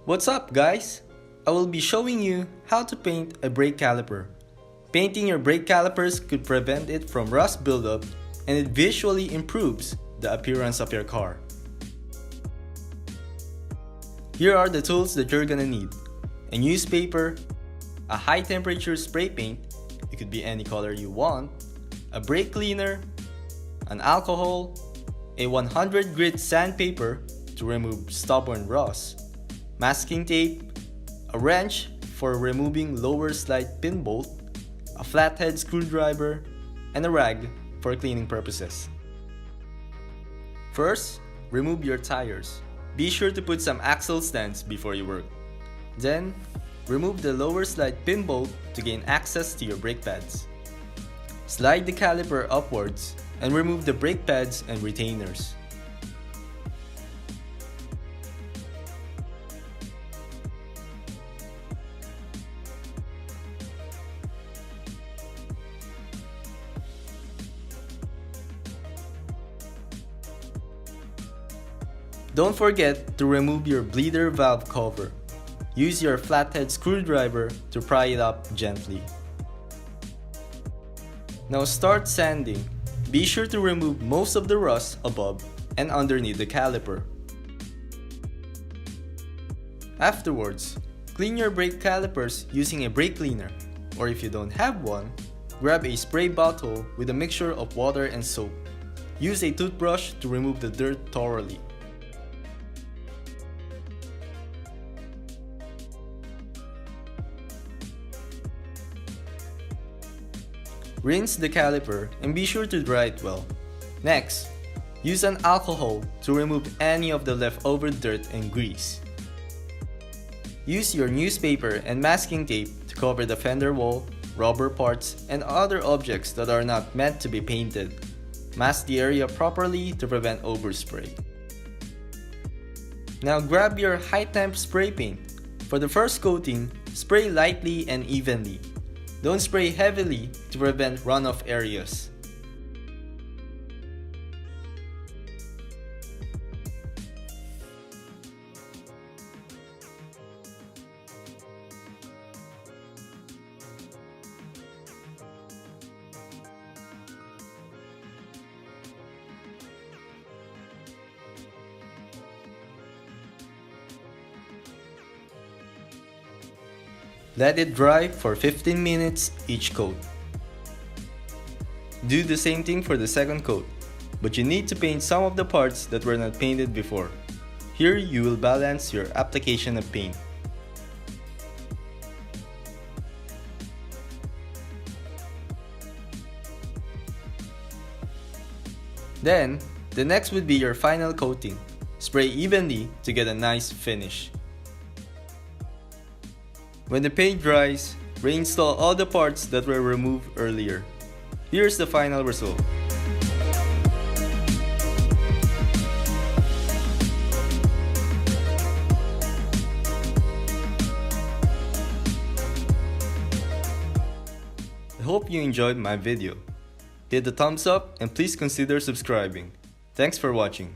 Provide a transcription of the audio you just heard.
What's up, guys? I will be showing you how to paint a brake caliper. Painting your brake calipers could prevent it from rust buildup, and it visually improves the appearance of your car. Here are the tools that you're gonna need: a newspaper, a high temperature spray paint, it could be any color you want, a brake cleaner, an alcohol, a 100 grit sandpaper to remove stubborn rust, masking tape, a wrench for removing lower slide pin bolt, a flathead screwdriver, and a rag for cleaning purposes. First, remove your tires. Be sure to put some axle stands before you work. Then, remove the lower slide pin bolt to gain access to your brake pads. Slide the caliper upwards and remove the brake pads and retainers. Don't forget to remove your bleeder valve cover. Use your flathead screwdriver to pry it up gently. Now start sanding. Be sure to remove most of the rust above and underneath the caliper. Afterwards, clean your brake calipers using a brake cleaner, or if you don't have one, grab a spray bottle with a mixture of water and soap. Use a toothbrush to remove the dirt thoroughly. Rinse the caliper and be sure to dry it well. Next, use an alcohol to remove any of the leftover dirt and grease. Use your newspaper and masking tape to cover the fender wall, rubber parts, and other objects that are not meant to be painted. Mask the area properly to prevent overspray. Now grab your high temp spray paint. For the first coating, spray lightly and evenly. Don't spray heavily to prevent runoff areas. Let it dry for 15 minutes each coat. Do the same thing for the second coat, but you need to paint some of the parts that were not painted before. Here you will balance your application of paint. Then, the next would be your final coating. Spray evenly to get a nice finish. When the paint dries, reinstall all the parts that were removed earlier. Here's the final result. I hope you enjoyed my video. Hit the thumbs up and please consider subscribing. Thanks for watching.